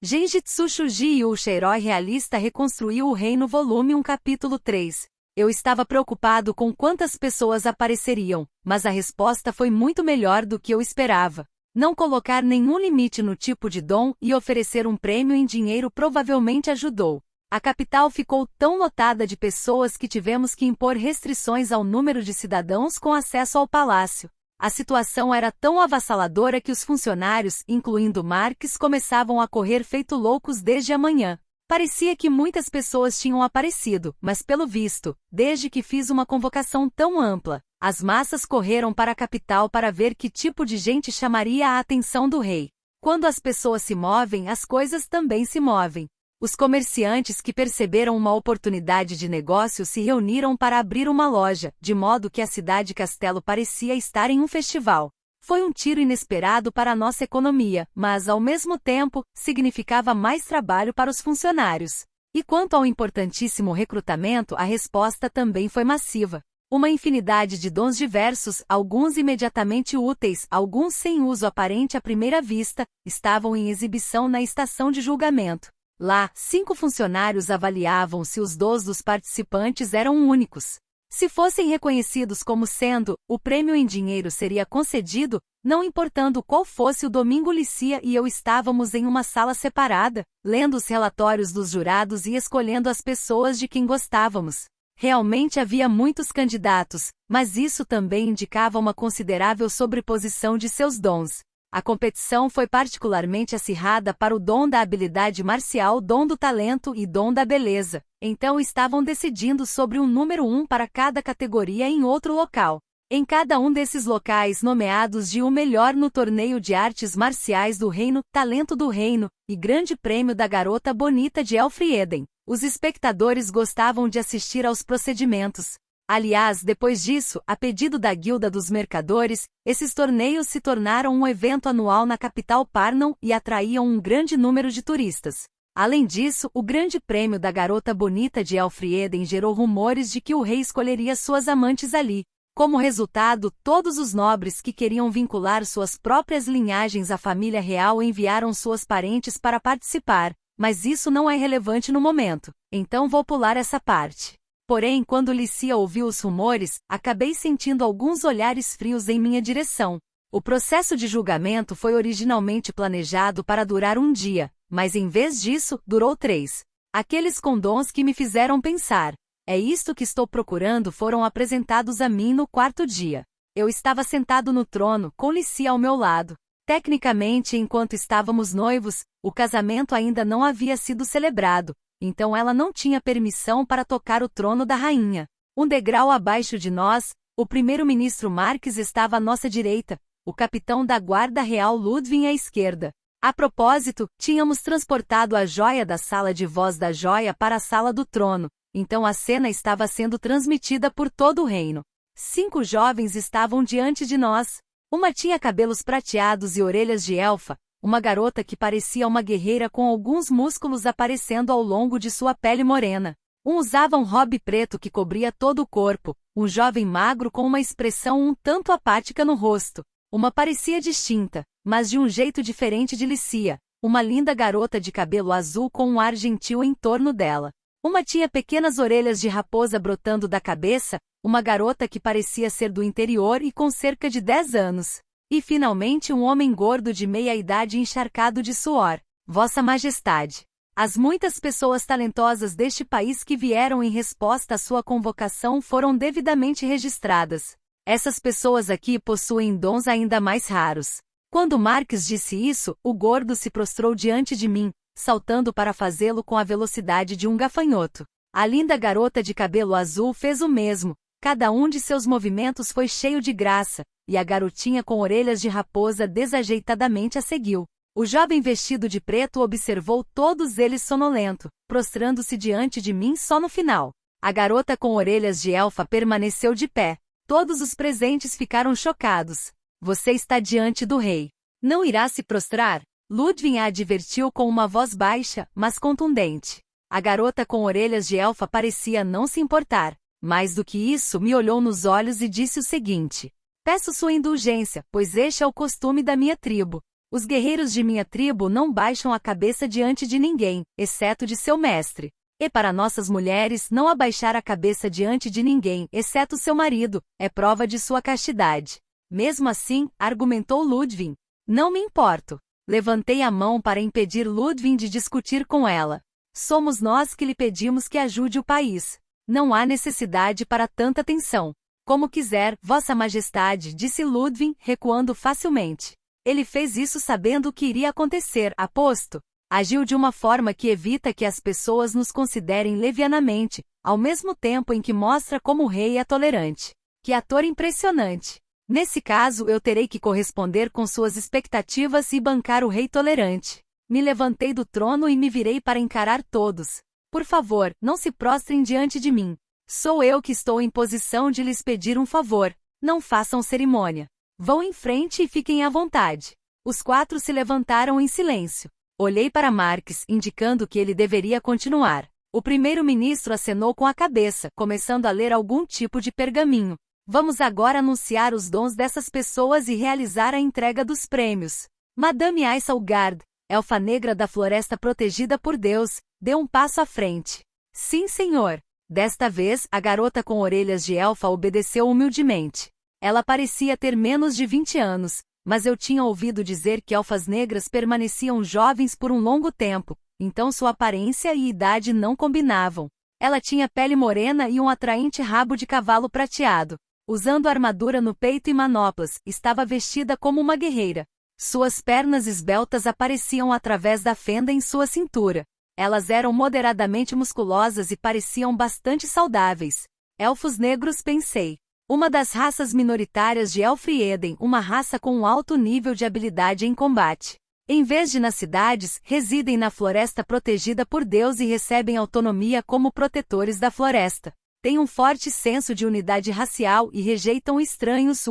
Genjitsu Shuji Yusha Herói Realista reconstruiu o reino volume 1 capítulo 3. Eu estava preocupado com quantas pessoas apareceriam, mas a resposta foi muito melhor do que eu esperava. Não colocar nenhum limite no tipo de dom e oferecer um prêmio em dinheiro provavelmente ajudou. A capital ficou tão lotada de pessoas que tivemos que impor restrições ao número de cidadãos com acesso ao palácio. A situação era tão avassaladora que os funcionários, incluindo Marques, começavam a correr feito loucos desde a manhã. Parecia que muitas pessoas tinham aparecido, mas pelo visto, desde que fiz uma convocação tão ampla, as massas correram para a capital para ver que tipo de gente chamaria a atenção do rei. Quando as pessoas se movem, as coisas também se movem. Os comerciantes que perceberam uma oportunidade de negócio se reuniram para abrir uma loja, de modo que a cidade Castelo parecia estar em um festival. Foi um tiro inesperado para a nossa economia, mas, ao mesmo tempo, significava mais trabalho para os funcionários. E quanto ao importantíssimo recrutamento, a resposta também foi massiva. Uma infinidade de dons diversos, alguns imediatamente úteis, alguns sem uso aparente à primeira vista, estavam em exibição na estação de julgamento. Lá, 5 funcionários avaliavam se os dons dos participantes eram únicos. Se fossem reconhecidos como sendo, o prêmio em dinheiro seria concedido, não importando qual fosse o domingo. Licia e eu estávamos em uma sala separada, lendo os relatórios dos jurados e escolhendo as pessoas de quem gostávamos. Realmente havia muitos candidatos, mas isso também indicava uma considerável sobreposição de seus dons. A competição foi particularmente acirrada para o dom da habilidade marcial, dom do talento e dom da beleza. Então estavam decidindo sobre um número 1 para cada categoria em outro local. Em cada um desses locais nomeados de o melhor no torneio de artes marciais do reino, talento do reino, e grande prêmio da garota bonita de Elfrieden. Os espectadores gostavam de assistir aos procedimentos. Aliás, depois disso, a pedido da Guilda dos Mercadores, esses torneios se tornaram um evento anual na capital Parnam e atraíam um grande número de turistas. Além disso, o grande prêmio da garota bonita de Elfrieden gerou rumores de que o rei escolheria suas amantes ali. Como resultado, todos os nobres que queriam vincular suas próprias linhagens à família real enviaram suas parentes para participar, mas isso não é relevante no momento, então vou pular essa parte. Porém, quando Licia ouviu os rumores, acabei sentindo alguns olhares frios em minha direção. O processo de julgamento foi originalmente planejado para durar um dia, mas em vez disso, durou 3. Aqueles condons que me fizeram pensar, é isto que estou procurando, foram apresentados a mim no 4º dia. Eu estava sentado no trono, com Licia ao meu lado. Tecnicamente, enquanto estávamos noivos, o casamento ainda não havia sido celebrado. Então ela não tinha permissão para tocar o trono da rainha. Um degrau abaixo de nós, o primeiro-ministro Marques estava à nossa direita, o capitão da guarda real Ludwig à esquerda. A propósito, tínhamos transportado a joia da sala de voz da joia para a sala do trono, então a cena estava sendo transmitida por todo o reino. 5 jovens estavam diante de nós. Uma tinha cabelos prateados e orelhas de elfa, uma garota que parecia uma guerreira com alguns músculos aparecendo ao longo de sua pele morena. Um usava um robe preto que cobria todo o corpo, um jovem magro com uma expressão um tanto apática no rosto. Uma parecia distinta, mas de um jeito diferente de Licia, uma linda garota de cabelo azul com um ar gentil em torno dela. Uma tinha pequenas orelhas de raposa brotando da cabeça, uma garota que parecia ser do interior e com cerca de 10 anos. E finalmente um homem gordo de meia-idade encharcado de suor. Vossa Majestade. As muitas pessoas talentosas deste país que vieram em resposta à sua convocação foram devidamente registradas. Essas pessoas aqui possuem dons ainda mais raros. Quando Marques disse isso, o gordo se prostrou diante de mim, saltando para fazê-lo com a velocidade de um gafanhoto. A linda garota de cabelo azul fez o mesmo. Cada um de seus movimentos foi cheio de graça, e a garotinha com orelhas de raposa desajeitadamente a seguiu. O jovem vestido de preto observou todos eles sonolento, prostrando-se diante de mim só no final. A garota com orelhas de elfa permaneceu de pé. Todos os presentes ficaram chocados. Você está diante do rei. Não irá se prostrar? Ludwig a advertiu com uma voz baixa, mas contundente. A garota com orelhas de elfa parecia não se importar. Mais do que isso, me olhou nos olhos e disse o seguinte: peço sua indulgência, pois este é o costume da minha tribo. Os guerreiros de minha tribo não baixam a cabeça diante de ninguém, exceto de seu mestre. E para nossas mulheres, não abaixar a cabeça diante de ninguém, exceto seu marido, é prova de sua castidade. Mesmo assim, argumentou Ludwig. Não me importo. Levantei a mão para impedir Ludwig de discutir com ela. Somos nós que lhe pedimos que ajude o país. Não há necessidade para tanta tensão. Como quiser, Vossa Majestade, disse Ludwig, recuando facilmente. Ele fez isso sabendo o que iria acontecer, aposto. Agiu de uma forma que evita que as pessoas nos considerem levianamente, ao mesmo tempo em que mostra como o rei é tolerante. Que ator impressionante! Nesse caso, eu terei que corresponder com suas expectativas e bancar o rei tolerante. Me levantei do trono e me virei para encarar todos. Por favor, não se prostrem diante de mim. Sou eu que estou em posição de lhes pedir um favor. Não façam cerimônia. Vão em frente e fiquem à vontade. Os 4 se levantaram em silêncio. Olhei para Marques, indicando que ele deveria continuar. O primeiro-ministro acenou com a cabeça, começando a ler algum tipo de pergaminho. Vamos agora anunciar os dons dessas pessoas e realizar a entrega dos prêmios. Madame Aissaugard, elfa negra da floresta protegida por Deus, deu um passo à frente. Sim, senhor. Desta vez, a garota com orelhas de elfa obedeceu humildemente. Ela parecia ter menos de 20 anos, mas eu tinha ouvido dizer que elfas negras permaneciam jovens por um longo tempo, então sua aparência e idade não combinavam. Ela tinha pele morena e um atraente rabo de cavalo prateado. Usando armadura no peito e manoplas, estava vestida como uma guerreira. Suas pernas esbeltas apareciam através da fenda em sua cintura. Elas eram moderadamente musculosas e pareciam bastante saudáveis. Elfos negros, pensei. Uma das raças minoritárias de Elfrieden, uma raça com um alto nível de habilidade em combate. Em vez de nas cidades, residem na floresta protegida por Deus e recebem autonomia como protetores da floresta. Têm um forte senso de unidade racial e rejeitam estranhos.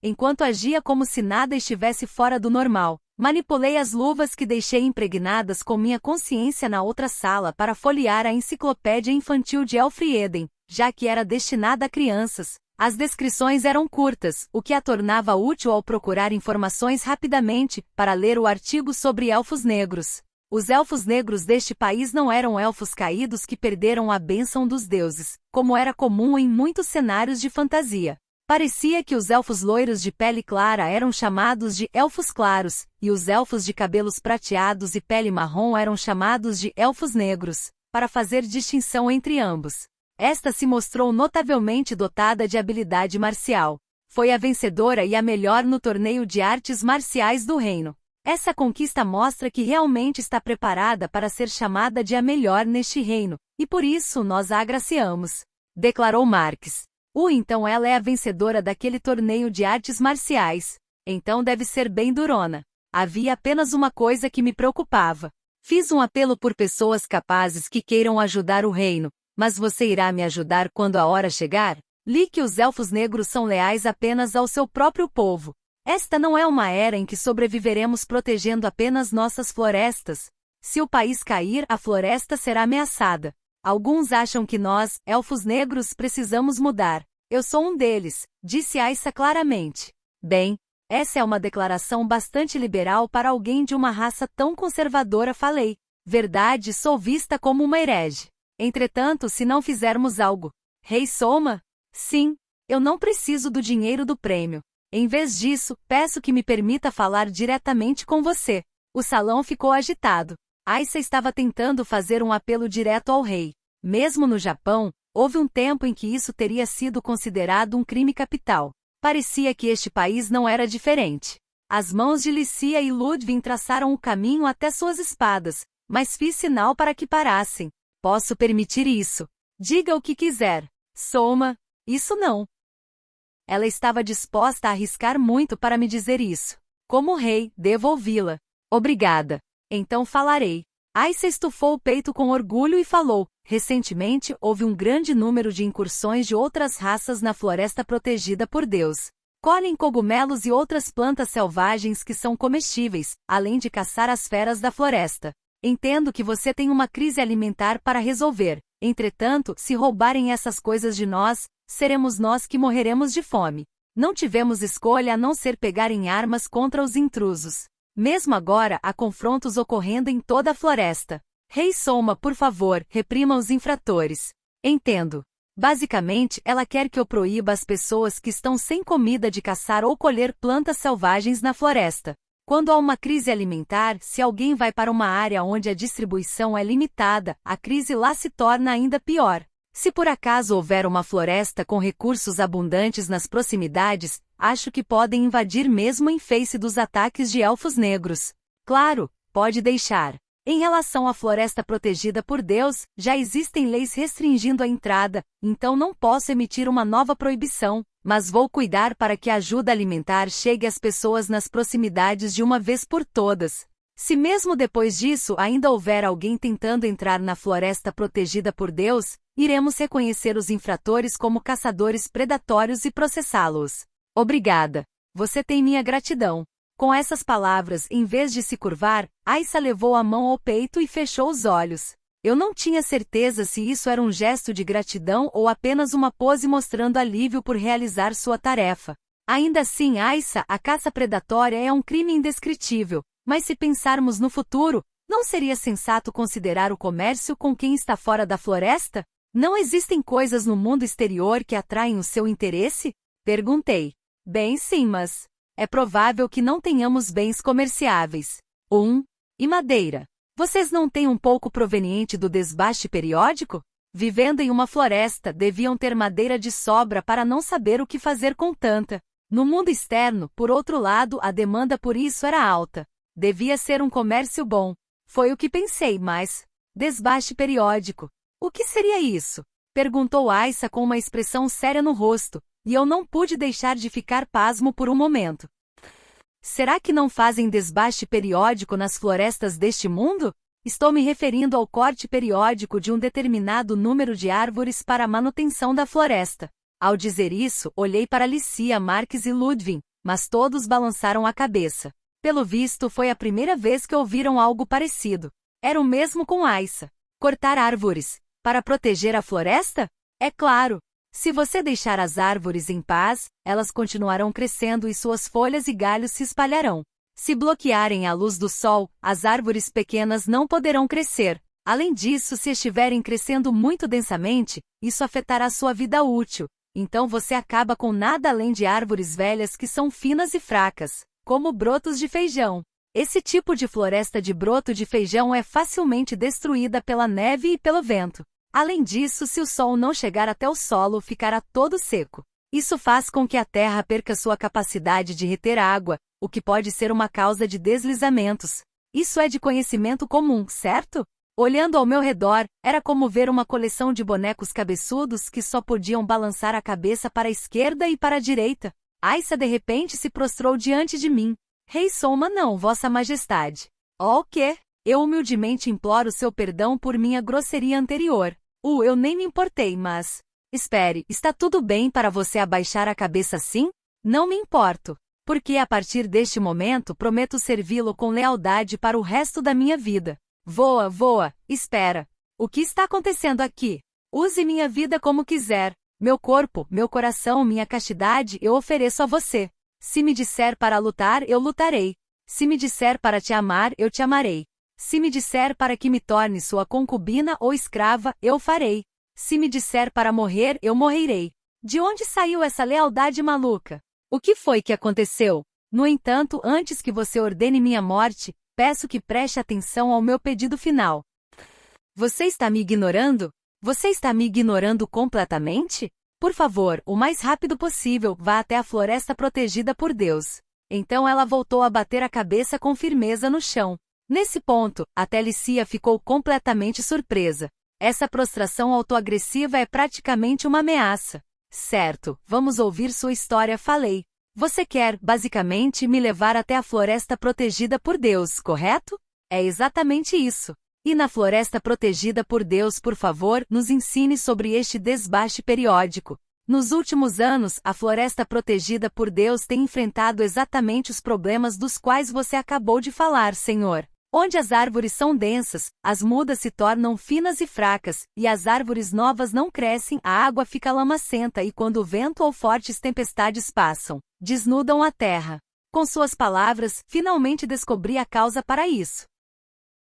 Enquanto agia como se nada estivesse fora do normal, manipulei as luvas que deixei impregnadas com minha consciência na outra sala para folhear a enciclopédia infantil de Elfrieden, já que era destinada a crianças. As descrições eram curtas, o que a tornava útil ao procurar informações rapidamente, para ler o artigo sobre elfos negros. Os elfos negros deste país não eram elfos caídos que perderam a bênção dos deuses, como era comum em muitos cenários de fantasia. Parecia que os elfos loiros de pele clara eram chamados de elfos claros, e os elfos de cabelos prateados e pele marrom eram chamados de elfos negros, para fazer distinção entre ambos. Esta se mostrou notavelmente dotada de habilidade marcial. Foi a vencedora e a melhor no torneio de artes marciais do reino. Essa conquista mostra que realmente está preparada para ser chamada de a melhor neste reino, e por isso nós a agraciamos, declarou Marques. Então ela é a vencedora daquele torneio de artes marciais. Então deve ser bem durona. Havia apenas uma coisa que me preocupava. Fiz um apelo por pessoas capazes que queiram ajudar o reino, mas você irá me ajudar quando a hora chegar? Li que os elfos negros são leais apenas ao seu próprio povo. Esta não é uma era em que sobreviveremos protegendo apenas nossas florestas. Se o país cair, a floresta será ameaçada. Alguns acham que nós, elfos negros, precisamos mudar. Eu sou um deles, disse Aissa claramente. Bem, essa é uma declaração bastante liberal para alguém de uma raça tão conservadora, falei. Verdade, sou vista como uma herege. Entretanto, se não fizermos algo. Rei Soma? Sim, eu não preciso do dinheiro do prêmio. Em vez disso, peço que me permita falar diretamente com você. O salão ficou agitado. Aissa estava tentando fazer um apelo direto ao rei. Mesmo no Japão, houve um tempo em que isso teria sido considerado um crime capital. Parecia que este país não era diferente. As mãos de Lícia e Ludwig traçaram o caminho até suas espadas, mas fiz sinal para que parassem. Posso permitir isso. Diga o que quiser. Soma, isso não. Ela estava disposta a arriscar muito para me dizer isso. Como rei, devo ouvi-la. Obrigada. Então falarei. Aissa estufou o peito com orgulho e falou. Recentemente, houve um grande número de incursões de outras raças na floresta protegida por Deus. Colhem cogumelos e outras plantas selvagens que são comestíveis, além de caçar as feras da floresta. Entendo que você tem uma crise alimentar para resolver. Entretanto, se roubarem essas coisas de nós, seremos nós que morreremos de fome. Não tivemos escolha a não ser pegar em armas contra os intrusos. Mesmo agora, há confrontos ocorrendo em toda a floresta. Rei Soma, por favor, reprima os infratores. Entendo. Basicamente, ela quer que eu proíba as pessoas que estão sem comida de caçar ou colher plantas selvagens na floresta. Quando há uma crise alimentar, se alguém vai para uma área onde a distribuição é limitada, a crise lá se torna ainda pior. Se por acaso houver uma floresta com recursos abundantes nas proximidades, acho que podem invadir mesmo em face dos ataques de elfos negros. Claro, pode deixar. Em relação à floresta protegida por Deus, já existem leis restringindo a entrada, então não posso emitir uma nova proibição, mas vou cuidar para que a ajuda alimentar chegue às pessoas nas proximidades de uma vez por todas. Se mesmo depois disso ainda houver alguém tentando entrar na floresta protegida por Deus, iremos reconhecer os infratores como caçadores predatórios e processá-los. Obrigada. Você tem minha gratidão. Com essas palavras, em vez de se curvar, Aissa levou a mão ao peito e fechou os olhos. Eu não tinha certeza se isso era um gesto de gratidão ou apenas uma pose mostrando alívio por realizar sua tarefa. Ainda assim, Aissa, a caça predatória é um crime indescritível, mas se pensarmos no futuro, não seria sensato considerar o comércio com quem está fora da floresta? Não existem coisas no mundo exterior que atraem o seu interesse? Perguntei. Bem, sim, mas é provável que não tenhamos bens comerciáveis. E madeira. Vocês não têm um pouco proveniente do desbaste periódico? Vivendo em uma floresta, deviam ter madeira de sobra para não saber o que fazer com tanta. No mundo externo, por outro lado, a demanda por isso era alta. Devia ser um comércio bom. Foi o que pensei, mas... Desbaste periódico. O que seria isso? Perguntou Aissa com uma expressão séria no rosto, e eu não pude deixar de ficar pasmo por um momento. Será que não fazem desbaste periódico nas florestas deste mundo? Estou me referindo ao corte periódico de um determinado número de árvores para a manutenção da floresta. Ao dizer isso, olhei para Alicia, Marques e Ludwig, mas todos balançaram a cabeça. Pelo visto, foi a primeira vez que ouviram algo parecido. Era o mesmo com Aissa. Cortar árvores. Para proteger a floresta? É claro. Se você deixar as árvores em paz, elas continuarão crescendo e suas folhas e galhos se espalharão. Se bloquearem a luz do sol, as árvores pequenas não poderão crescer. Além disso, se estiverem crescendo muito densamente, isso afetará sua vida útil. Então você acaba com nada além de árvores velhas que são finas e fracas, como brotos de feijão. Esse tipo de floresta de broto de feijão é facilmente destruída pela neve e pelo vento. Além disso, se o sol não chegar até o solo, ficará todo seco. Isso faz com que a terra perca sua capacidade de reter água, o que pode ser uma causa de deslizamentos. Isso é de conhecimento comum, certo? Olhando ao meu redor, era como ver uma coleção de bonecos cabeçudos que só podiam balançar a cabeça para a esquerda e para a direita. Aissa de repente se prostrou diante de mim. Rei Soma, não, Vossa Majestade. Oh, o quê? Eu humildemente imploro seu perdão por minha grosseria anterior. Eu nem me importei, mas... Espere, está tudo bem para você abaixar a cabeça assim? Não me importo. Porque a partir deste momento prometo servi-lo com lealdade para o resto da minha vida. Voa, voa, espera. O que está acontecendo aqui? Use minha vida como quiser. Meu corpo, meu coração, minha castidade eu ofereço a você. Se me disser para lutar, eu lutarei. Se me disser para te amar, eu te amarei. Se me disser para que me torne sua concubina ou escrava, eu farei. Se me disser para morrer, eu morrerei. De onde saiu essa lealdade maluca? O que foi que aconteceu? No entanto, antes que você ordene minha morte, peço que preste atenção ao meu pedido final. Você está me ignorando? Você está me ignorando completamente? Por favor, o mais rápido possível, vá até a floresta protegida por Deus. Então ela voltou a bater a cabeça com firmeza no chão. Nesse ponto, até Alicia ficou completamente surpresa. Essa prostração autoagressiva é praticamente uma ameaça. Certo, vamos ouvir sua história, falei. Você quer, basicamente, me levar até a floresta protegida por Deus, correto? É exatamente isso. E na floresta protegida por Deus, por favor, nos ensine sobre este desbaste periódico. Nos últimos anos, a floresta protegida por Deus tem enfrentado exatamente os problemas dos quais você acabou de falar, Senhor. Onde as árvores são densas, as mudas se tornam finas e fracas, e as árvores novas não crescem, a água fica lamacenta e quando o vento ou fortes tempestades passam, desnudam a terra. Com suas palavras, finalmente descobri a causa para isso.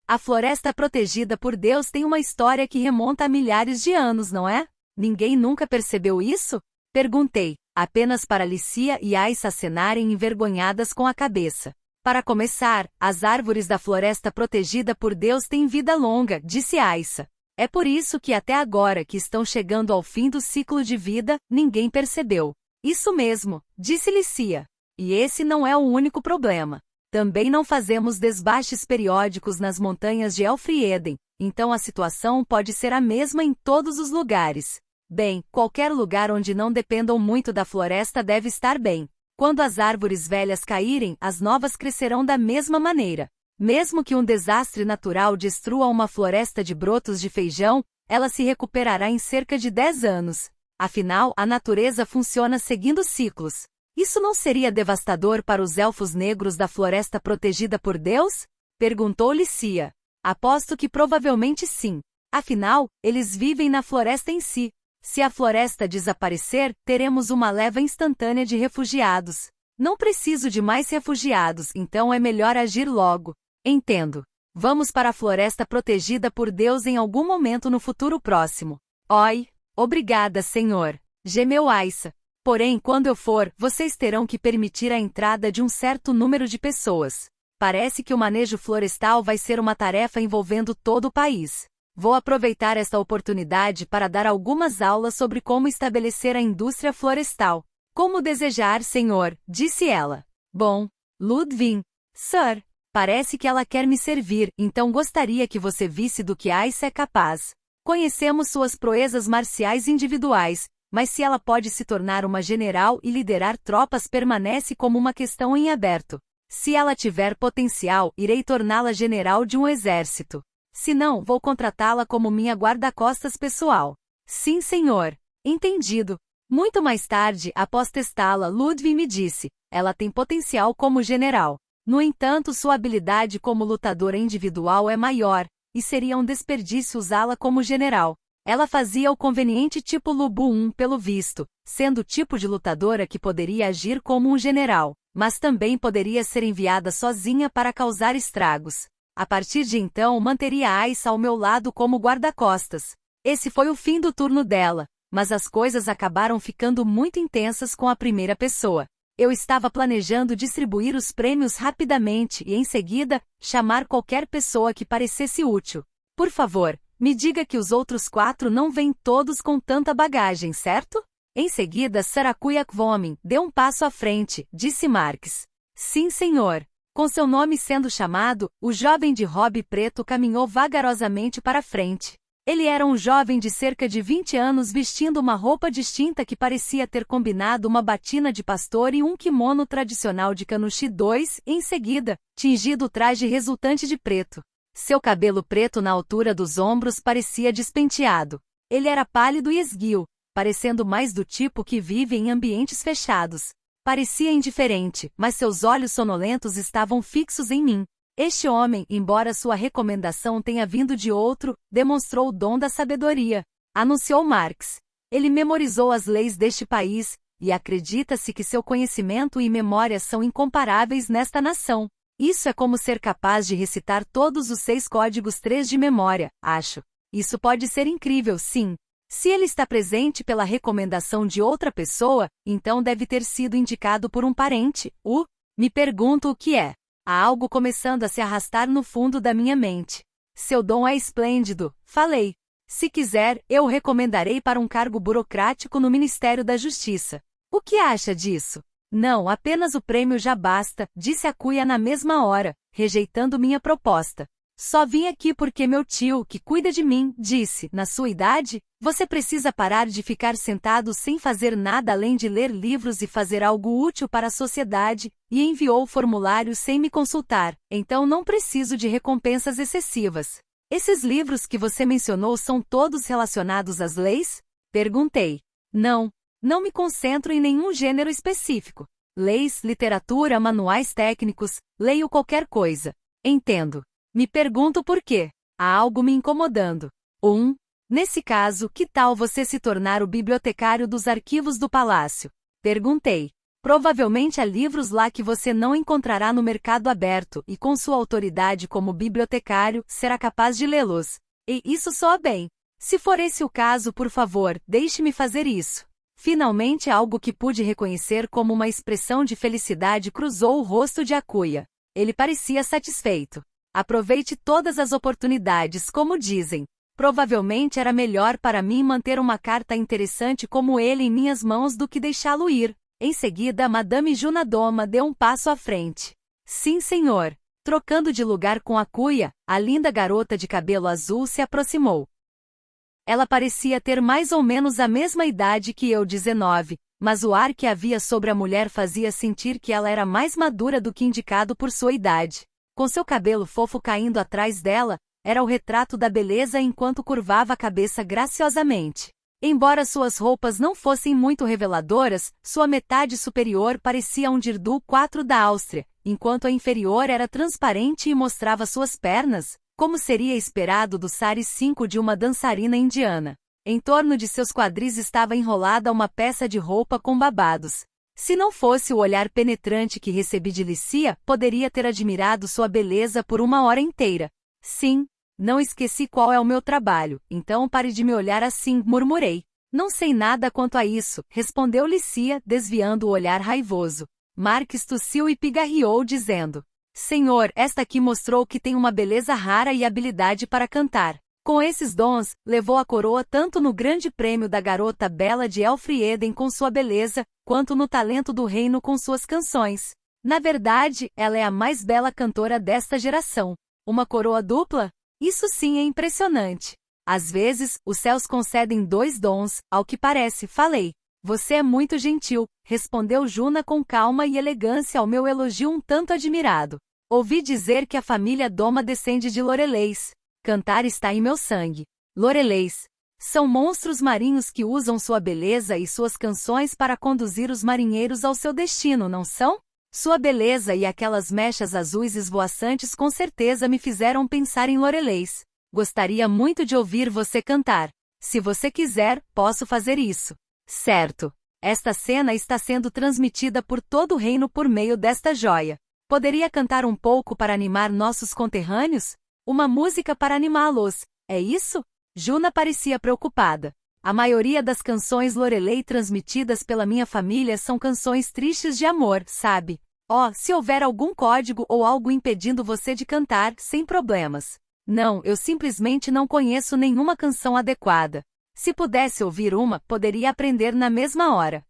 A floresta protegida por Deus tem uma história que remonta a milhares de anos, não é? Ninguém nunca percebeu isso? Perguntei, apenas para Licia e Aissa acenarem envergonhadas com a cabeça. Para começar, as árvores da floresta protegida por Deus têm vida longa, disse Aissa. É por isso que até agora que estão chegando ao fim do ciclo de vida, ninguém percebeu. Isso mesmo, disse Licia. E esse não é o único problema. Também não fazemos desbastes periódicos nas montanhas de Elfrieden, então a situação pode ser a mesma em todos os lugares. Bem, qualquer lugar onde não dependam muito da floresta deve estar bem. Quando as árvores velhas caírem, as novas crescerão da mesma maneira. Mesmo que um desastre natural destrua uma floresta de brotos de feijão, ela se recuperará em cerca de 10 anos. Afinal, a natureza funciona seguindo ciclos. Isso não seria devastador para os elfos negros da floresta protegida por Deus? Perguntou Licia. Aposto que provavelmente sim. Afinal, eles vivem na floresta em si. Se a floresta desaparecer, teremos uma leva instantânea de refugiados. Não preciso de mais refugiados, então é melhor agir logo. Entendo. Vamos para a floresta protegida por Deus em algum momento no futuro próximo. Oi, obrigada, senhor. Gemeu Aissa. Porém, quando eu for, vocês terão que permitir a entrada de um certo número de pessoas. Parece que o manejo florestal vai ser uma tarefa envolvendo todo o país. Vou aproveitar esta oportunidade para dar algumas aulas sobre como estabelecer a indústria florestal. Como desejar, senhor, disse ela. Bom, Ludwig. Sir, parece que ela quer me servir, então gostaria que você visse do que Aissa é capaz. Conhecemos suas proezas marciais individuais, mas se ela pode se tornar uma general e liderar tropas permanece como uma questão em aberto. Se ela tiver potencial, irei torná-la general de um exército. Se não, vou contratá-la como minha guarda-costas pessoal. Sim, senhor. Entendido. Muito mais tarde, após testá-la, Ludwig me disse, ela tem potencial como general. No entanto, sua habilidade como lutadora individual é maior, e seria um desperdício usá-la como general. Ela fazia o conveniente tipo Lubu 1 pelo visto, sendo o tipo de lutadora que poderia agir como um general, mas também poderia ser enviada sozinha para causar estragos. A partir de então manteria Aissa ao meu lado como guarda-costas. Esse foi o fim do turno dela, mas as coisas acabaram ficando muito intensas com a primeira pessoa. Eu estava planejando distribuir os prêmios rapidamente e, em seguida, chamar qualquer pessoa que parecesse útil. Por favor, me diga que os outros 4 não vêm todos com tanta bagagem, certo? Em seguida, Sarakuya Kvomin deu um passo à frente, disse Marques. Sim, senhor. Com seu nome sendo chamado, o jovem de robe preto caminhou vagarosamente para frente. Ele era um jovem de cerca de 20 anos vestindo uma roupa distinta que parecia ter combinado uma batina de pastor e um kimono tradicional de Kanushi II, e em seguida, tingido o traje resultante de preto. Seu cabelo preto na altura dos ombros parecia despenteado. Ele era pálido e esguio, parecendo mais do tipo que vive em ambientes fechados. Parecia indiferente, mas seus olhos sonolentos estavam fixos em mim. Este homem, embora sua recomendação tenha vindo de outro, demonstrou o dom da sabedoria, anunciou Marx. Ele memorizou as leis deste país, e acredita-se que seu conhecimento e memória são incomparáveis nesta nação. Isso é como ser capaz de recitar todos os 6 códigos 3 de memória, acho. Isso pode ser incrível, sim. Se ele está presente pela recomendação de outra pessoa, então deve ter sido indicado por um parente. Me pergunto o que é. Há algo começando a se arrastar no fundo da minha mente. Seu dom é esplêndido, falei. Se quiser, eu o recomendarei para um cargo burocrático no Ministério da Justiça. O que acha disso? Não, apenas o prêmio já basta, disse Akuya na mesma hora, rejeitando minha proposta. Só vim aqui porque meu tio, que cuida de mim, disse, na sua idade, você precisa parar de ficar sentado sem fazer nada além de ler livros e fazer algo útil para a sociedade, e enviou o formulário sem me consultar, então não preciso de recompensas excessivas. Esses livros que você mencionou são todos relacionados às leis? Perguntei. Não me concentro em nenhum gênero específico. Leis, literatura, manuais técnicos, leio qualquer coisa. Entendo. Me pergunto por quê. Há algo me incomodando. Nesse caso, que tal você se tornar o bibliotecário dos arquivos do palácio? Perguntei. Provavelmente há livros lá que você não encontrará no mercado aberto e com sua autoridade como bibliotecário, será capaz de lê-los. E isso soa bem. Se for esse o caso, por favor, deixe-me fazer isso. Finalmente algo que pude reconhecer como uma expressão de felicidade cruzou o rosto de Akuya. Ele parecia satisfeito. Aproveite todas as oportunidades, como dizem. Provavelmente era melhor para mim manter uma carta interessante como ele em minhas mãos do que deixá-lo ir. Em seguida, Madame Junadoma deu um passo à frente. Sim, senhor. Trocando de lugar com Akuya, a linda garota de cabelo azul se aproximou. Ela parecia ter mais ou menos a mesma idade que eu, 19, mas o ar que havia sobre a mulher fazia sentir que ela era mais madura do que indicado por sua idade. Com seu cabelo fofo caindo atrás dela, era o retrato da beleza enquanto curvava a cabeça graciosamente. Embora suas roupas não fossem muito reveladoras, sua metade superior parecia um Dirdu 4 da Áustria, enquanto a inferior era transparente e mostrava suas pernas, como seria esperado do Sari 5 de uma dançarina indiana. Em torno de seus quadris estava enrolada uma peça de roupa com babados. Se não fosse o olhar penetrante que recebi de Licia, poderia ter admirado sua beleza por uma hora inteira. Sim. Não esqueci qual é o meu trabalho, então pare de me olhar assim, murmurei. Não sei nada quanto a isso, respondeu Licia, desviando o olhar raivoso. Marques tossiu e pigarreou dizendo: Senhor, esta aqui mostrou que tem uma beleza rara e habilidade para cantar. Com esses dons, levou a coroa tanto no grande prêmio da garota bela de Elfrieden com sua beleza, quanto no talento do reino com suas canções. Na verdade, ela é a mais bela cantora desta geração. Uma coroa dupla? Isso sim é impressionante. Às vezes, os céus concedem 2 dons, ao que parece, falei. Você é muito gentil, respondeu Juna com calma e elegância ao meu elogio um tanto admirado. Ouvi dizer que a família Doma descende de Loreleis. Cantar está em meu sangue. Loreleis. São monstros marinhos que usam sua beleza e suas canções para conduzir os marinheiros ao seu destino, não são? Sua beleza e aquelas mechas azuis esvoaçantes com certeza me fizeram pensar em Loreleis. Gostaria muito de ouvir você cantar. Se você quiser, posso fazer isso. Certo. Esta cena está sendo transmitida por todo o reino por meio desta joia. Poderia cantar um pouco para animar nossos conterrâneos? Uma música para animá-los, é isso? Juna parecia preocupada. A maioria das canções Lorelei transmitidas pela minha família são canções tristes de amor, sabe? Se houver algum código ou algo impedindo você de cantar, sem problemas. Não, eu simplesmente não conheço nenhuma canção adequada. Se pudesse ouvir uma, poderia aprender na mesma hora.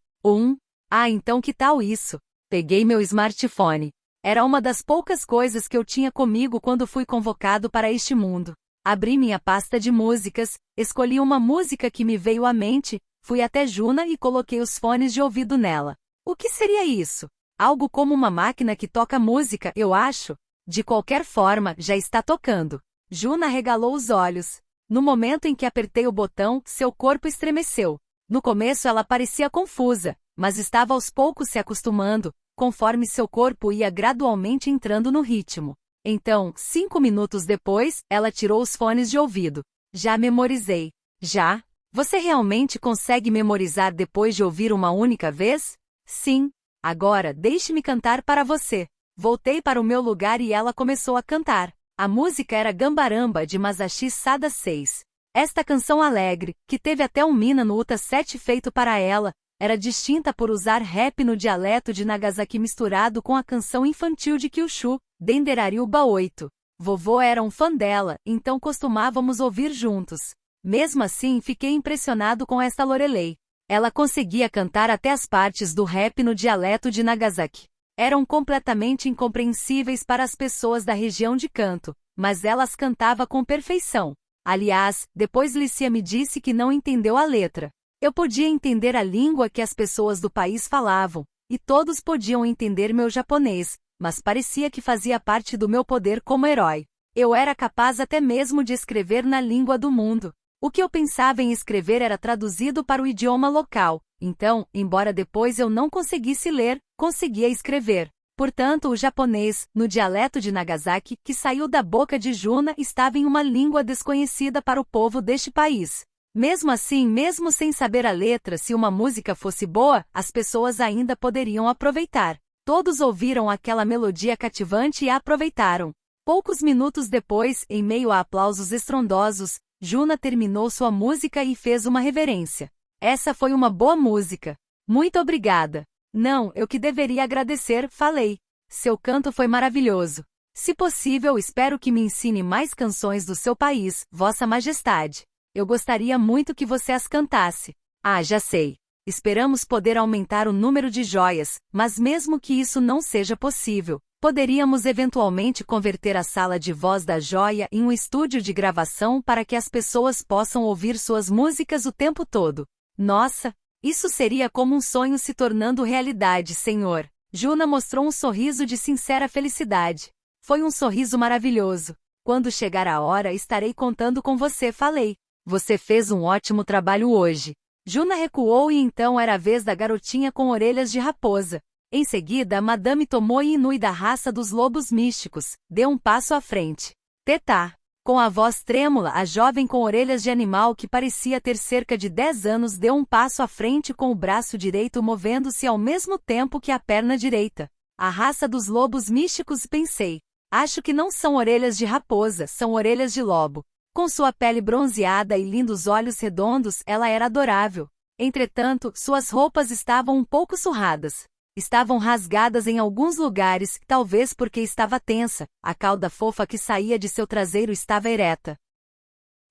Então que tal isso? Peguei meu smartphone. Era uma das poucas coisas que eu tinha comigo quando fui convocado para este mundo. Abri minha pasta de músicas, escolhi uma música que me veio à mente, fui até Juna e coloquei os fones de ouvido nela. O que seria isso? Algo como uma máquina que toca música, eu acho. De qualquer forma, já está tocando. Juna arregalou os olhos. No momento em que apertei o botão, seu corpo estremeceu. No começo ela parecia confusa, mas estava aos poucos se acostumando, conforme seu corpo ia gradualmente entrando no ritmo. Então, 5 minutos depois, ela tirou os fones de ouvido. Já memorizei. Já? Você realmente consegue memorizar depois de ouvir uma única vez? Sim. Agora, deixe-me cantar para você. Voltei para o meu lugar e ela começou a cantar. A música era Gambaramba de Masashi Sada 6. Esta canção alegre, que teve até um Mina no Uta 7 feito para ela, era distinta por usar rap no dialeto de Nagasaki misturado com a canção infantil de Kyushu, Denderariuba 8. Vovô era um fã dela, então costumávamos ouvir juntos. Mesmo assim, fiquei impressionado com esta Lorelei. Ela conseguia cantar até as partes do rap no dialeto de Nagasaki. Eram completamente incompreensíveis para as pessoas da região de Kanto, mas ela as cantava com perfeição. Aliás, depois Licia me disse que não entendeu a letra. Eu podia entender a língua que as pessoas do país falavam, e todos podiam entender meu japonês, mas parecia que fazia parte do meu poder como herói. Eu era capaz até mesmo de escrever na língua do mundo. O que eu pensava em escrever era traduzido para o idioma local, então, embora depois eu não conseguisse ler, conseguia escrever. Portanto, o japonês, no dialeto de Nagasaki, que saiu da boca de Juna, estava em uma língua desconhecida para o povo deste país. Mesmo assim, mesmo sem saber a letra, se uma música fosse boa, as pessoas ainda poderiam aproveitar. Todos ouviram aquela melodia cativante e a aproveitaram. Poucos minutos depois, em meio a aplausos estrondosos, Juna terminou sua música e fez uma reverência. Essa foi uma boa música. Muito obrigada. Não, eu que deveria agradecer, falei. Seu canto foi maravilhoso. Se possível, espero que me ensine mais canções do seu país, Vossa Majestade. Eu gostaria muito que você as cantasse. Ah, já sei. Esperamos poder aumentar o número de joias, mas mesmo que isso não seja possível, poderíamos eventualmente converter a sala de voz da joia em um estúdio de gravação para que as pessoas possam ouvir suas músicas o tempo todo. Nossa, isso seria como um sonho se tornando realidade, senhor. Juna mostrou um sorriso de sincera felicidade. Foi um sorriso maravilhoso. Quando chegar a hora, estarei contando com você, falei. Você fez um ótimo trabalho hoje. Juna recuou e então era a vez da garotinha com orelhas de raposa. Em seguida, Madame Tomoe Inui da raça dos lobos místicos, deu um passo à frente. Tetá. Com a voz trêmula, a jovem com orelhas de animal que parecia ter cerca de 10 anos deu um passo à frente com o braço direito movendo-se ao mesmo tempo que a perna direita. A raça dos lobos místicos, pensei. Acho que não são orelhas de raposa, são orelhas de lobo. Com sua pele bronzeada e lindos olhos redondos, ela era adorável. Entretanto, suas roupas estavam um pouco surradas. Estavam rasgadas em alguns lugares, talvez porque estava tensa, a cauda fofa que saía de seu traseiro estava ereta.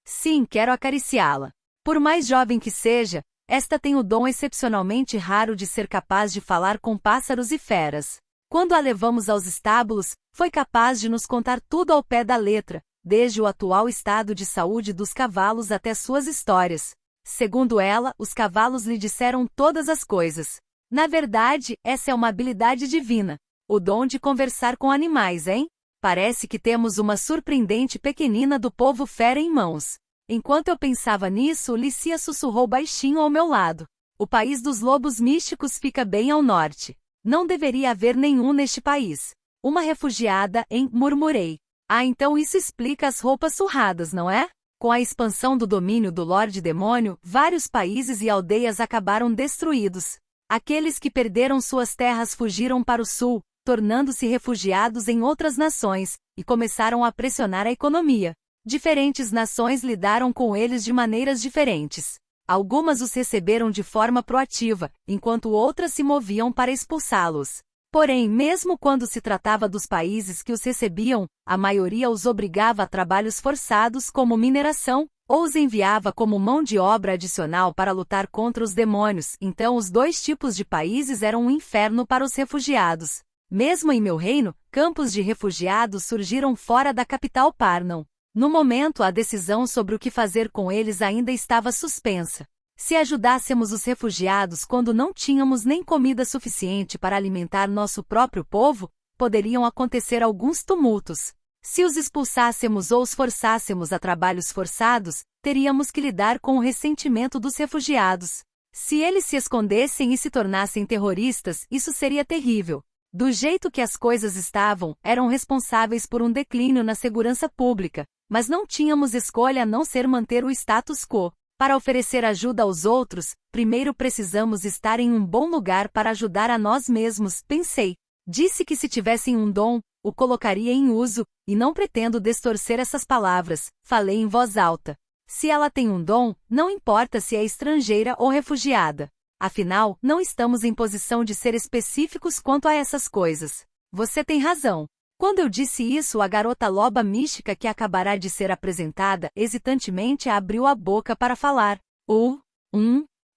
Sim, quero acariciá-la. Por mais jovem que seja, esta tem o dom excepcionalmente raro de ser capaz de falar com pássaros e feras. Quando a levamos aos estábulos, foi capaz de nos contar tudo ao pé da letra, desde o atual estado de saúde dos cavalos até suas histórias. Segundo ela, os cavalos lhe disseram todas as coisas. Na verdade, essa é uma habilidade divina. O dom de conversar com animais, hein? Parece que temos uma surpreendente pequenina do povo fera em mãos. Enquanto eu pensava nisso, Lícia sussurrou baixinho ao meu lado. O país dos lobos místicos fica bem ao norte. Não deveria haver nenhum neste país. Uma refugiada, hein? Murmurei. Ah, então isso explica as roupas surradas, não é? Com a expansão do domínio do Lorde Demônio, vários países e aldeias acabaram destruídos. Aqueles que perderam suas terras fugiram para o sul, tornando-se refugiados em outras nações, e começaram a pressionar a economia. Diferentes nações lidaram com eles de maneiras diferentes. Algumas os receberam de forma proativa, enquanto outras se moviam para expulsá-los. Porém, mesmo quando se tratava dos países que os recebiam, a maioria os obrigava a trabalhos forçados como mineração, ou os enviava como mão de obra adicional para lutar contra os demônios. Então os dois tipos de países eram um inferno para os refugiados. Mesmo em meu reino, campos de refugiados surgiram fora da capital Parnam. No momento, a decisão sobre o que fazer com eles ainda estava suspensa. Se ajudássemos os refugiados quando não tínhamos nem comida suficiente para alimentar nosso próprio povo, poderiam acontecer alguns tumultos. Se os expulsássemos ou os forçássemos a trabalhos forçados, teríamos que lidar com o ressentimento dos refugiados. Se eles se escondessem e se tornassem terroristas, isso seria terrível. Do jeito que as coisas estavam, eram responsáveis por um declínio na segurança pública, mas não tínhamos escolha a não ser manter o status quo. Para oferecer ajuda aos outros, primeiro precisamos estar em um bom lugar para ajudar a nós mesmos, pensei. Disse que se tivessem um dom, o colocaria em uso, e não pretendo distorcer essas palavras, falei em voz alta. Se ela tem um dom, não importa se é estrangeira ou refugiada. Afinal, não estamos em posição de ser específicos quanto a essas coisas. Você tem razão. Quando eu disse isso, a garota loba mística que acabará de ser apresentada hesitantemente abriu a boca para falar.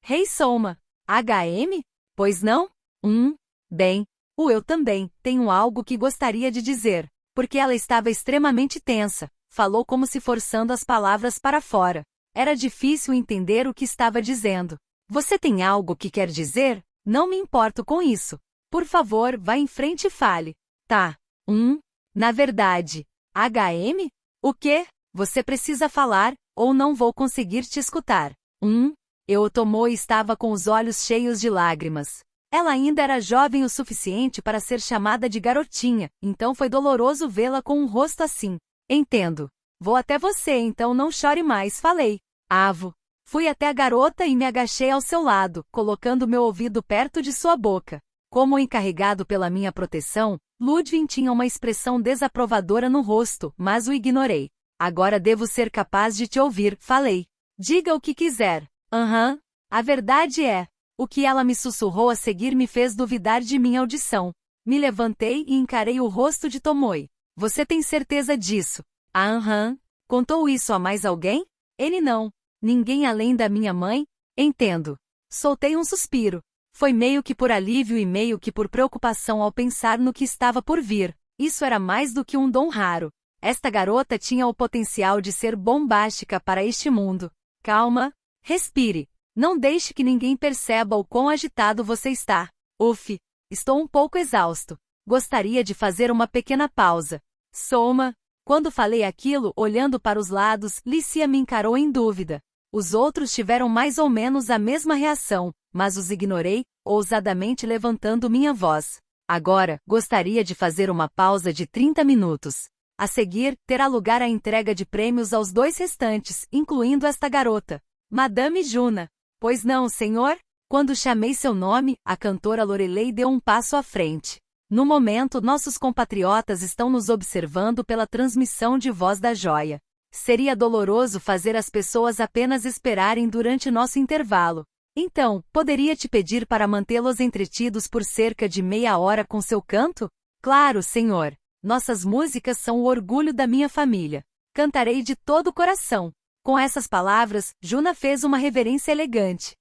Rei Soma. HM? Pois não? Bem. Eu também, tenho algo que gostaria de dizer. Porque ela estava extremamente tensa. Falou como se forçando as palavras para fora. Era difícil entender o que estava dizendo. Você tem algo que quer dizer? Não me importo com isso. Por favor, vá em frente e fale. Tá. Na verdade. HM? O quê? Você precisa falar, ou não vou conseguir te escutar. Eu tomou e estava com os olhos cheios de lágrimas. Ela ainda era jovem o suficiente para ser chamada de garotinha, então foi doloroso vê-la com um rosto assim. Entendo. Vou até você, então não chore mais, falei. Avo. Fui até a garota e me agachei ao seu lado, colocando meu ouvido perto de sua boca. Como encarregado pela minha proteção, Ludwig tinha uma expressão desaprovadora no rosto, mas o ignorei. Agora devo ser capaz de te ouvir, falei. Diga o que quiser. Aham. A verdade é. O que ela me sussurrou a seguir me fez duvidar de minha audição. Me levantei e encarei o rosto de Tomoe. Você tem certeza disso? Aham. Contou isso a mais alguém? Ele não. Ninguém além da minha mãe? Entendo. Soltei um suspiro. Foi meio que por alívio e meio que por preocupação ao pensar no que estava por vir. Isso era mais do que um dom raro. Esta garota tinha o potencial de ser bombástica para este mundo. Calma. Respire. Não deixe que ninguém perceba o quão agitado você está. Uf. Estou um pouco exausto. Gostaria de fazer uma pequena pausa. Soma. Quando falei aquilo, olhando para os lados, Licia me encarou em dúvida. Os outros tiveram mais ou menos a mesma reação, mas os ignorei, ousadamente levantando minha voz. Agora, gostaria de fazer uma pausa de 30 minutos. A seguir, terá lugar a entrega de prêmios aos 2 restantes, incluindo esta garota. Madame Juna. Pois não, senhor? Quando chamei seu nome, a cantora Lorelei deu um passo à frente. No momento, nossos compatriotas estão nos observando pela transmissão de Voz da Joia. Seria doloroso fazer as pessoas apenas esperarem durante nosso intervalo. Então, poderia te pedir para mantê-los entretidos por cerca de meia hora com seu canto? Claro, senhor. Nossas músicas são o orgulho da minha família. Cantarei de todo o coração. Com essas palavras, Juna fez uma reverência elegante.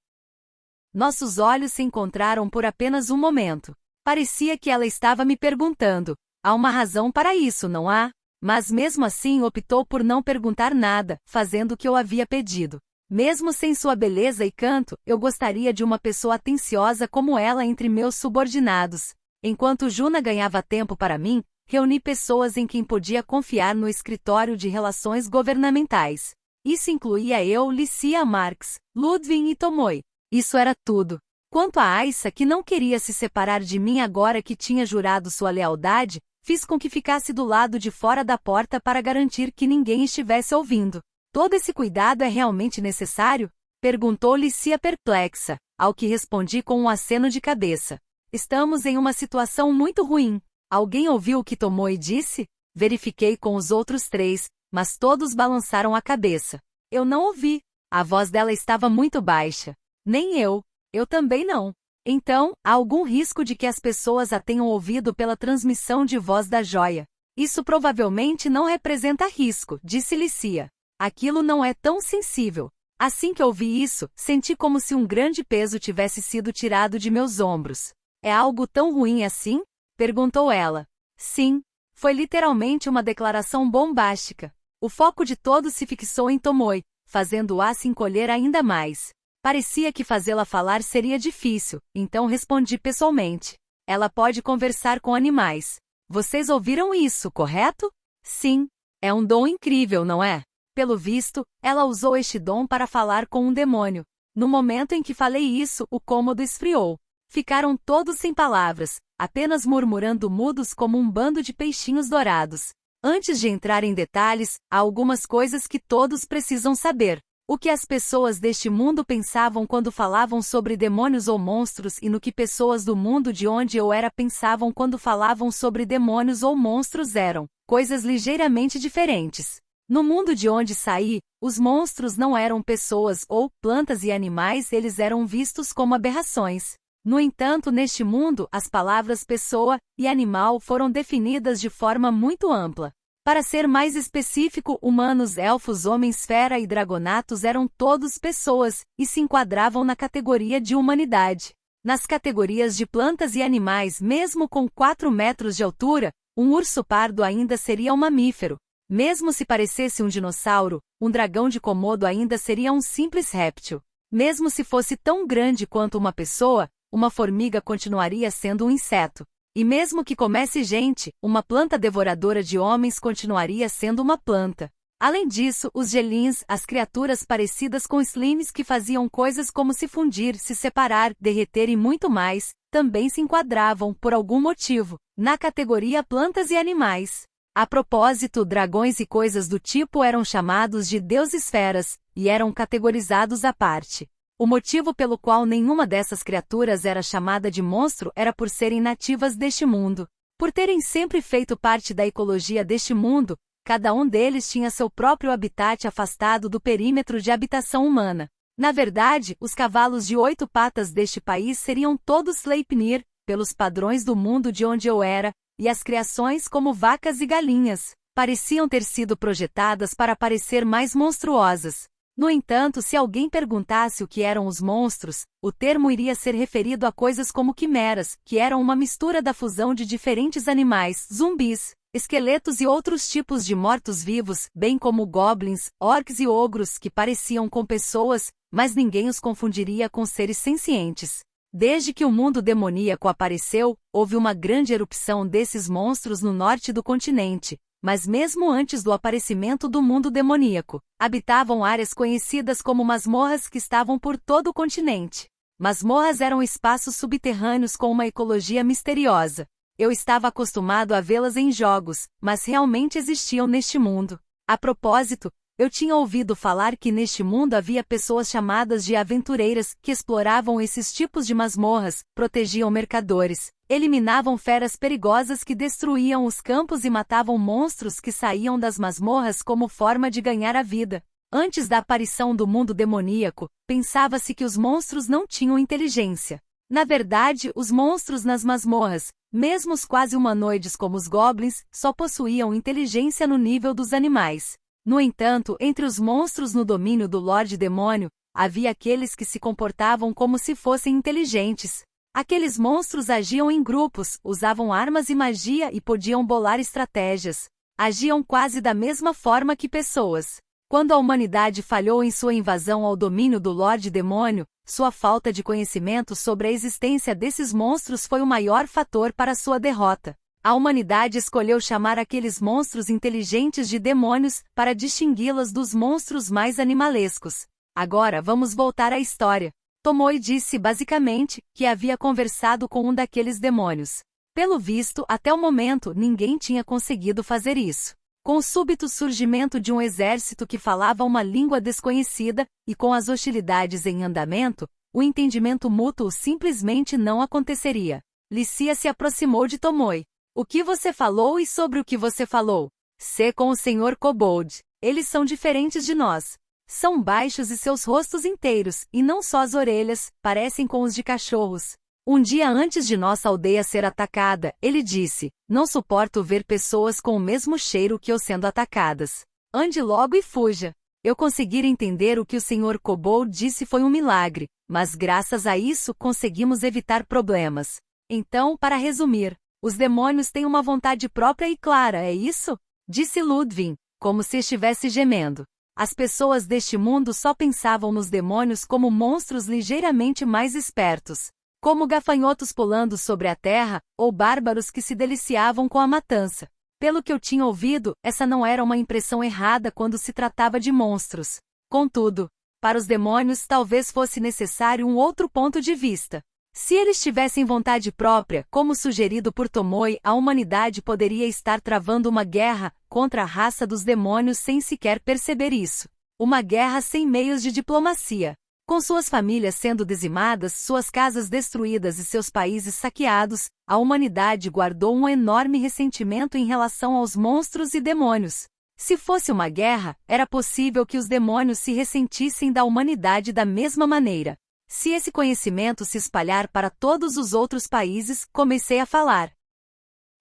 Nossos olhos se encontraram por apenas um momento. Parecia que ela estava me perguntando. Há uma razão para isso, não há? Mas mesmo assim optou por não perguntar nada, fazendo o que eu havia pedido. Mesmo sem sua beleza e canto, eu gostaria de uma pessoa atenciosa como ela entre meus subordinados. Enquanto Juna ganhava tempo para mim, reuni pessoas em quem podia confiar no escritório de relações governamentais. Isso incluía eu, Licia Marx, Ludwig e Tomoe. Isso era tudo. Quanto a Aissa, que não queria se separar de mim agora que tinha jurado sua lealdade, fiz com que ficasse do lado de fora da porta para garantir que ninguém estivesse ouvindo. Todo esse cuidado é realmente necessário? Perguntou Licia perplexa, ao que respondi com um aceno de cabeça. Estamos em uma situação muito ruim. Alguém ouviu o que Tomoe disse? Verifiquei com os outros 3, mas todos balançaram a cabeça. Eu não ouvi. A voz dela estava muito baixa. Nem eu. Eu também não. Então, há algum risco de que as pessoas a tenham ouvido pela transmissão de Voz da Joia. Isso provavelmente não representa risco, disse Licia. Aquilo não é tão sensível. Assim que ouvi isso, senti como se um grande peso tivesse sido tirado de meus ombros. É algo tão ruim assim? Perguntou ela. Sim. Foi literalmente uma declaração bombástica. O foco de todos se fixou em Tomoe, fazendo-a se encolher ainda mais. Parecia que fazê-la falar seria difícil, então respondi pessoalmente. Ela pode conversar com animais. Vocês ouviram isso, correto? Sim. É um dom incrível, não é? Pelo visto, ela usou este dom para falar com um demônio. No momento em que falei isso, o cômodo esfriou. Ficaram todos sem palavras, apenas murmurando mudos como um bando de peixinhos dourados. Antes de entrar em detalhes, há algumas coisas que todos precisam saber. O que as pessoas deste mundo pensavam quando falavam sobre demônios ou monstros e no que pessoas do mundo de onde eu era pensavam quando falavam sobre demônios ou monstros eram coisas ligeiramente diferentes. No mundo de onde saí, os monstros não eram pessoas ou plantas e animais, eles eram vistos como aberrações. No entanto, neste mundo, as palavras pessoa e animal foram definidas de forma muito ampla. Para ser mais específico, humanos, elfos, homens-fera e dragonatos eram todos pessoas, e se enquadravam na categoria de humanidade. Nas categorias de plantas e animais, mesmo com 4 metros de altura, um urso pardo ainda seria um mamífero. Mesmo se parecesse um dinossauro, um dragão de Komodo ainda seria um simples réptil. Mesmo se fosse tão grande quanto uma pessoa, uma formiga continuaria sendo um inseto. E mesmo que comesse gente, uma planta devoradora de homens continuaria sendo uma planta. Além disso, os gelins, as criaturas parecidas com slimes que faziam coisas como se fundir, se separar, derreter e muito mais, também se enquadravam, por algum motivo, na categoria plantas e animais. A propósito, dragões e coisas do tipo eram chamados de deuses feras, e eram categorizados à parte. O motivo pelo qual nenhuma dessas criaturas era chamada de monstro era por serem nativas deste mundo. Por terem sempre feito parte da ecologia deste mundo, cada um deles tinha seu próprio habitat afastado do perímetro de habitação humana. Na verdade, os cavalos de 8 patas deste país seriam todos Sleipnir, pelos padrões do mundo de onde eu era, e as criações como vacas e galinhas, pareciam ter sido projetadas para parecer mais monstruosas. No entanto, se alguém perguntasse o que eram os monstros, o termo iria ser referido a coisas como quimeras, que eram uma mistura da fusão de diferentes animais, zumbis, esqueletos e outros tipos de mortos-vivos, bem como goblins, orcs e ogros que pareciam com pessoas, mas ninguém os confundiria com seres sencientes. Desde que o mundo demoníaco apareceu, houve uma grande erupção desses monstros no norte do continente, mas mesmo antes do aparecimento do mundo demoníaco, habitavam áreas conhecidas como masmorras que estavam por todo o continente. Masmorras eram espaços subterrâneos com uma ecologia misteriosa. Eu estava acostumado a vê-las em jogos, mas realmente existiam neste mundo. A propósito, eu tinha ouvido falar que neste mundo havia pessoas chamadas de aventureiras que exploravam esses tipos de masmorras, protegiam mercadores, eliminavam feras perigosas que destruíam os campos e matavam monstros que saíam das masmorras como forma de ganhar a vida. Antes da aparição do mundo demoníaco, pensava-se que os monstros não tinham inteligência. Na verdade, os monstros nas masmorras, mesmo os quase humanoides como os goblins, só possuíam inteligência no nível dos animais. No entanto, entre os monstros no domínio do Lorde Demônio, havia aqueles que se comportavam como se fossem inteligentes. Aqueles monstros agiam em grupos, usavam armas e magia e podiam bolar estratégias. Agiam quase da mesma forma que pessoas. Quando a humanidade falhou em sua invasão ao domínio do Lorde Demônio, sua falta de conhecimento sobre a existência desses monstros foi o maior fator para sua derrota. A humanidade escolheu chamar aqueles monstros inteligentes de demônios para distingui-las dos monstros mais animalescos. Agora vamos voltar à história. Tomoe disse basicamente que havia conversado com um daqueles demônios. Pelo visto, até o momento, ninguém tinha conseguido fazer isso. Com o súbito surgimento de um exército que falava uma língua desconhecida, e com as hostilidades em andamento, o entendimento mútuo simplesmente não aconteceria. Lícia se aproximou de Tomoe. O que você falou e sobre o que você falou? Sé com o Sr. Kobold. Eles são diferentes de nós. São baixos e seus rostos inteiros, e não só as orelhas, parecem com os de cachorros. Um dia antes de nossa aldeia ser atacada, ele disse, não suporto ver pessoas com o mesmo cheiro que eu sendo atacadas. Ande logo e fuja. Eu conseguir entender o que o Sr. Kobold disse foi um milagre, mas graças a isso conseguimos evitar problemas. Então, para resumir, os demônios têm uma vontade própria e clara, é isso? Disse Ludwig, como se estivesse gemendo. As pessoas deste mundo só pensavam nos demônios como monstros ligeiramente mais espertos, como gafanhotos pulando sobre a terra, ou bárbaros que se deliciavam com a matança. Pelo que eu tinha ouvido, essa não era uma impressão errada quando se tratava de monstros. Contudo, para os demônios talvez fosse necessário um outro ponto de vista. Se eles tivessem vontade própria, como sugerido por Tomoe, a humanidade poderia estar travando uma guerra contra a raça dos demônios sem sequer perceber isso. Uma guerra sem meios de diplomacia. Com suas famílias sendo dizimadas, suas casas destruídas e seus países saqueados, a humanidade guardou um enorme ressentimento em relação aos monstros e demônios. Se fosse uma guerra, era possível que os demônios se ressentissem da humanidade da mesma maneira. Se esse conhecimento se espalhar para todos os outros países, comecei a falar.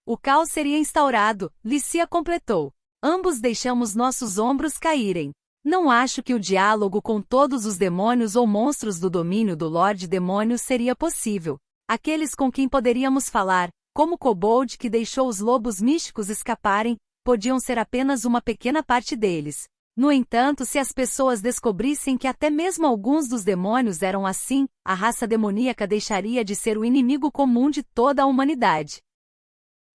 O caos seria instaurado, Lícia completou. Ambos deixamos nossos ombros caírem. Não acho que o diálogo com todos os demônios ou monstros do domínio do Lorde Demônio seria possível. Aqueles com quem poderíamos falar, como Kobold que deixou os lobos místicos escaparem, podiam ser apenas uma pequena parte deles. No entanto, se as pessoas descobrissem que até mesmo alguns dos demônios eram assim, a raça demoníaca deixaria de ser o inimigo comum de toda a humanidade.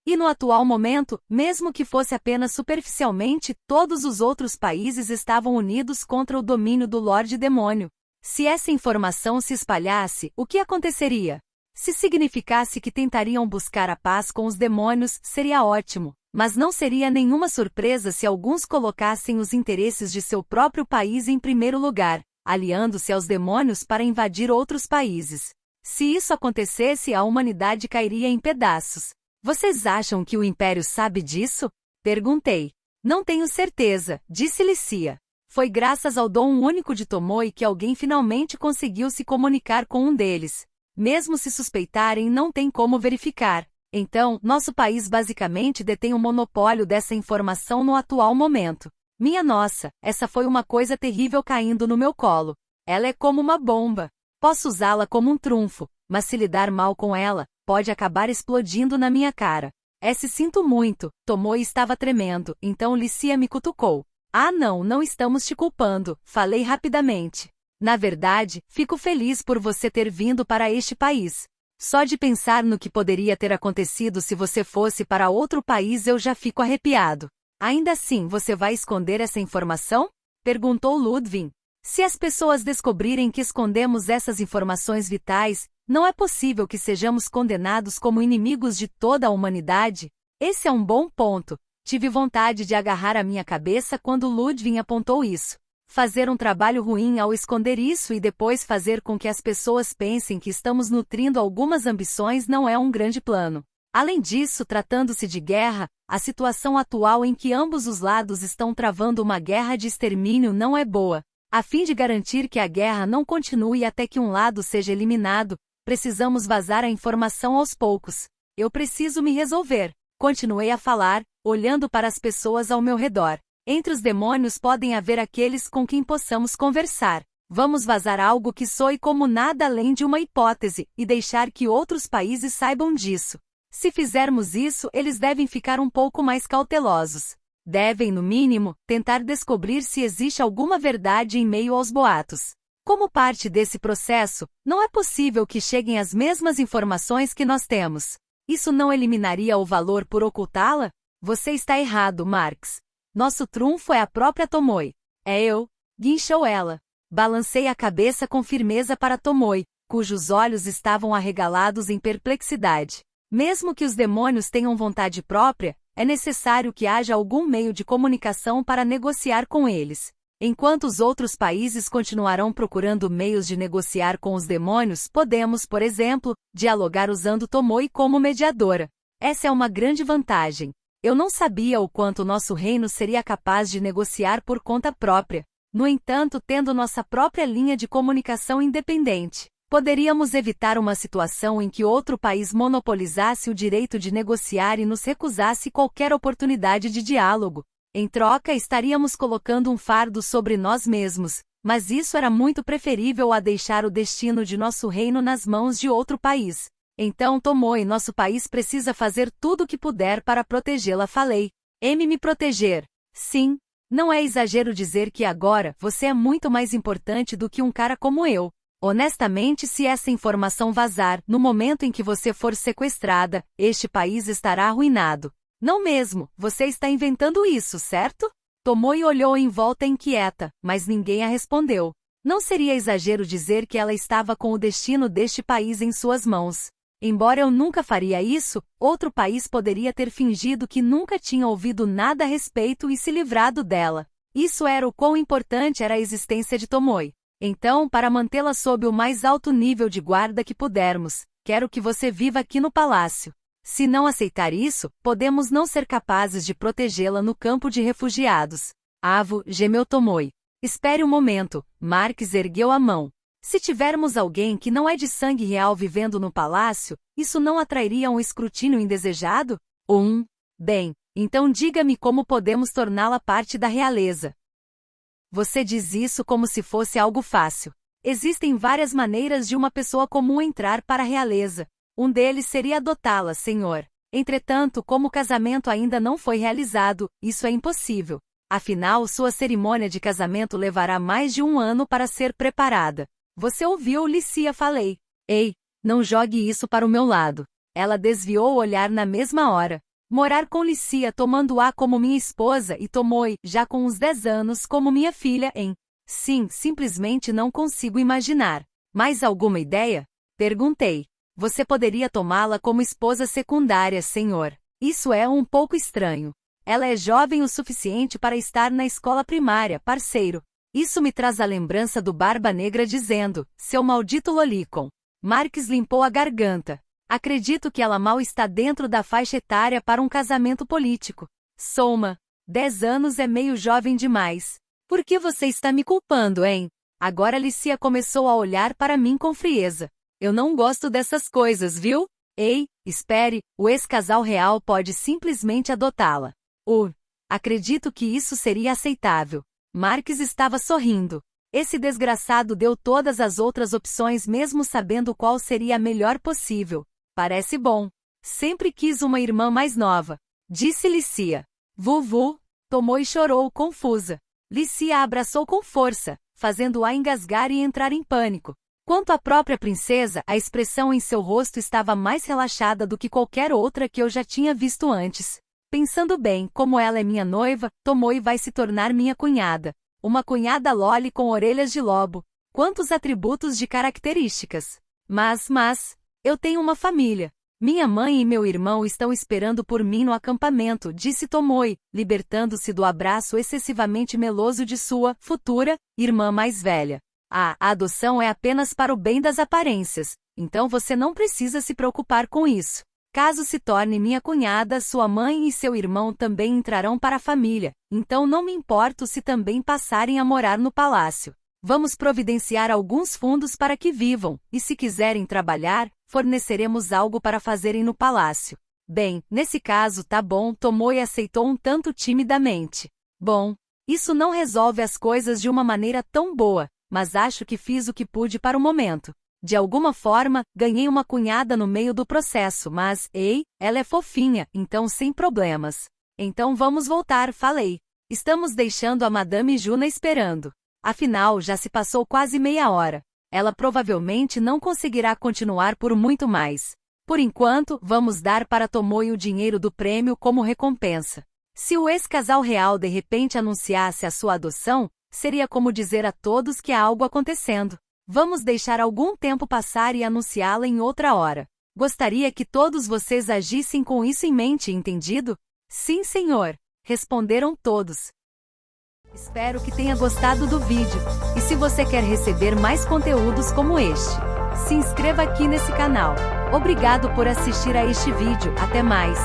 E no atual momento, mesmo que fosse apenas superficialmente, todos os outros países estavam unidos contra o domínio do Lorde Demônio. Se essa informação se espalhasse, o que aconteceria? Se significasse que tentariam buscar a paz com os demônios, seria ótimo. Mas não seria nenhuma surpresa se alguns colocassem os interesses de seu próprio país em primeiro lugar, aliando-se aos demônios para invadir outros países. Se isso acontecesse, a humanidade cairia em pedaços. Vocês acham que o Império sabe disso? Perguntei. Não tenho certeza, disse Lícia. Foi graças ao dom único de Tomoe que alguém finalmente conseguiu se comunicar com um deles. Mesmo se suspeitarem, não tem como verificar. Então, nosso país basicamente detém o monopólio dessa informação no atual momento. Minha nossa, essa foi uma coisa terrível caindo no meu colo. Ela é como uma bomba. Posso usá-la como um trunfo, mas se lidar mal com ela, pode acabar explodindo na minha cara. Sinto muito, Tomoe estava tremendo, então Lícia me cutucou. Ah não estamos te culpando, falei rapidamente. Na verdade, fico feliz por você ter vindo para este país. Só de pensar no que poderia ter acontecido se você fosse para outro país eu já fico arrepiado. Ainda assim, você vai esconder essa informação? Perguntou Ludwig. Se as pessoas descobrirem que escondemos essas informações vitais, não é possível que sejamos condenados como inimigos de toda a humanidade? Esse é um bom ponto. Tive vontade de agarrar a minha cabeça quando Ludwig apontou isso. Fazer um trabalho ruim ao esconder isso e depois fazer com que as pessoas pensem que estamos nutrindo algumas ambições não é um grande plano. Além disso, tratando-se de guerra, a situação atual em que ambos os lados estão travando uma guerra de extermínio não é boa. A fim de garantir que a guerra não continue até que um lado seja eliminado, precisamos vazar a informação aos poucos. Eu preciso me resolver. Continuei a falar, olhando para as pessoas ao meu redor. Entre os demônios podem haver aqueles com quem possamos conversar. Vamos vazar algo que soe como nada além de uma hipótese, e deixar que outros países saibam disso. Se fizermos isso, eles devem ficar um pouco mais cautelosos. Devem, no mínimo, tentar descobrir se existe alguma verdade em meio aos boatos. Como parte desse processo, não é possível que cheguem as mesmas informações que nós temos. Isso não eliminaria o valor por ocultá-la? Você está errado, Marx. Nosso trunfo é a própria Tomoe. É eu, guinchou ela. Balancei a cabeça com firmeza para Tomoe, cujos olhos estavam arregalados em perplexidade. Mesmo que os demônios tenham vontade própria, é necessário que haja algum meio de comunicação para negociar com eles. Enquanto os outros países continuarão procurando meios de negociar com os demônios, podemos, por exemplo, dialogar usando Tomoe como mediadora. Essa é uma grande vantagem. Eu não sabia o quanto nosso reino seria capaz de negociar por conta própria. No entanto, tendo nossa própria linha de comunicação independente, poderíamos evitar uma situação em que outro país monopolizasse o direito de negociar e nos recusasse qualquer oportunidade de diálogo. Em troca, estaríamos colocando um fardo sobre nós mesmos, mas isso era muito preferível a deixar o destino de nosso reino nas mãos de outro país. Então Tomoe, nosso país precisa fazer tudo o que puder para protegê-la, falei. Me proteger. Sim. Não é exagero dizer que agora, você é muito mais importante do que um cara como eu. Honestamente, se essa informação vazar, no momento em que você for sequestrada, este país estará arruinado. Não mesmo, você está inventando isso, certo? Tomoe olhou em volta inquieta, mas ninguém a respondeu. Não seria exagero dizer que ela estava com o destino deste país em suas mãos. Embora eu nunca faria isso, outro país poderia ter fingido que nunca tinha ouvido nada a respeito e se livrado dela. Isso era o quão importante era a existência de Tomoe. Então, para mantê-la sob o mais alto nível de guarda que pudermos, quero que você viva aqui no palácio. Se não aceitar isso, podemos não ser capazes de protegê-la no campo de refugiados. Avo, gemeu Tomoe. Espere um momento, Marx ergueu a mão. Se tivermos alguém que não é de sangue real vivendo no palácio, isso não atrairia um escrutínio indesejado? Bem, então diga-me como podemos torná-la parte da realeza. Você diz isso como se fosse algo fácil. Existem várias maneiras de uma pessoa comum entrar para a realeza. Um deles seria adotá-la, senhor. Entretanto, como o casamento ainda não foi realizado, isso é impossível. Afinal, sua cerimônia de casamento levará mais de 1 ano para ser preparada. Você ouviu, Lícia, falei. Ei, não jogue isso para o meu lado. Ela desviou o olhar na mesma hora. Morar com Lícia tomando-a como minha esposa e Tomoe, já com uns 10 anos, como minha filha, Sim, simplesmente não consigo imaginar. Mais alguma ideia? Perguntei. Você poderia tomá-la como esposa secundária, senhor. Isso é um pouco estranho. Ela é jovem o suficiente para estar na escola primária, parceiro. Isso me traz a lembrança do Barba Negra dizendo, seu maldito lolicon. Marques limpou a garganta. Acredito que ela mal está dentro da faixa etária para um casamento político. Soma, 10 anos é meio jovem demais. Por que você está me culpando, hein? Agora Alicia começou a olhar para mim com frieza. Eu não gosto dessas coisas, viu? Ei, espere, o ex-casal real pode simplesmente adotá-la. Acredito que isso seria aceitável. Marques estava sorrindo. Esse desgraçado deu todas as outras opções mesmo sabendo qual seria a melhor possível. Parece bom. Sempre quis uma irmã mais nova. Disse Licia. Vuvu. Tomou e chorou, confusa. Licia a abraçou com força, fazendo-a engasgar e entrar em pânico. Quanto à própria princesa, a expressão em seu rosto estava mais relaxada do que qualquer outra que eu já tinha visto antes. Pensando bem, como ela é minha noiva, tomou e vai se tornar minha cunhada. Uma cunhada loli com orelhas de lobo. Quantos atributos de características. Mas, eu tenho uma família. Minha mãe e meu irmão estão esperando por mim no acampamento, disse Tomoe, libertando-se do abraço excessivamente meloso de sua futura irmã mais velha. A adoção é apenas para o bem das aparências, então você não precisa se preocupar com isso. Caso se torne minha cunhada, sua mãe e seu irmão também entrarão para a família, então não me importo se também passarem a morar no palácio. Vamos providenciar alguns fundos para que vivam, e se quiserem trabalhar, forneceremos algo para fazerem no palácio. Bem, nesse caso tá bom, tomou e aceitou um tanto timidamente. Bom, isso não resolve as coisas de uma maneira tão boa, mas acho que fiz o que pude para o momento. De alguma forma, ganhei uma cunhada no meio do processo, mas, ei, ela é fofinha, então sem problemas. Então vamos voltar, falei. Estamos deixando a Madame Juna esperando. Afinal, já se passou quase meia hora. Ela provavelmente não conseguirá continuar por muito mais. Por enquanto, vamos dar para Tomoe o dinheiro do prêmio como recompensa. Se o ex-casal real de repente anunciasse a sua adoção, seria como dizer a todos que há algo acontecendo. Vamos deixar algum tempo passar e anunciá-la em outra hora. Gostaria que todos vocês agissem com isso em mente, entendido? Sim, senhor. Responderam todos. Espero que tenha gostado do vídeo. E se você quer receber mais conteúdos como este, se inscreva aqui nesse canal. Obrigado por assistir a este vídeo. Até mais.